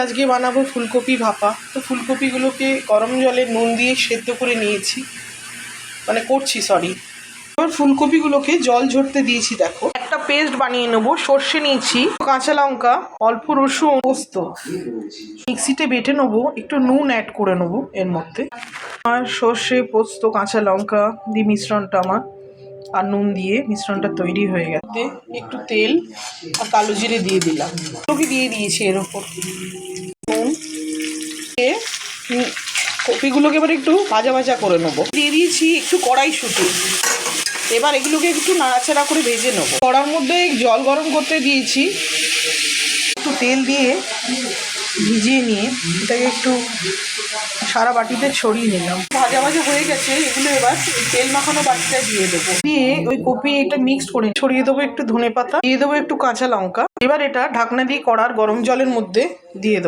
আজকে বানাবো ফুলকপি ভাপা। তো ফুলকপিগুলোকে গরম জলে নুন দিয়ে সেদ্ধ করে নিয়েছি, মানে করছি সরি। এবার ফুলকপিগুলোকে জল ঝরতে দিয়েছি। দেখো, একটা পেস্ট বানিয়ে নেবো। সর্ষে নিয়েছি, কাঁচা লঙ্কা, অল্প রসুন, পোস্ত মিক্সিতে বেটে নেবো। একটু নুন অ্যাড করে নেবো এর মধ্যে। আর সর্ষে, পোস্ত, কাঁচা লঙ্কা দিয়ে মিশ্রণটা আমার আর নুন দিয়ে মিশ্রণটা তৈরি হয়ে গেছে। একটু তেল আর কালো জিরে দিয়ে দিলাম, ওকে দিয়ে দিয়েছি এর ওপর। নুন দিয়ে কপিগুলোকে এবার একটু ভাজা ভাজা করে নেবো। দিয়ে দিয়েছি একটু কড়াইশুঁটি। এবার এগুলোকে একটু নাড়াচাড়া করে ভেজে নেবো। কড়ার মধ্যে জল গরম করতে দিয়েছি, একটু তেল দিয়ে ভিজিয়ে নিয়ে এটাকে একটু সারা বাটিতে ছড়িয়ে নিলাম। ভাজা ভাজা হয়ে গেছে, এগুলো এবার তেল মাখানো বাটিটা দিয়ে দেবো। দিয়ে ওই কপি এটা মিক্সড করে ছড়িয়ে দেবো একটু ধনেপাতা, দিয়ে দেবো একটু কাঁচা লঙ্কা। এবার এটা ঢাকনা দিয়ে কড়ার গরম জলের মধ্যে দিয়ে দেবো।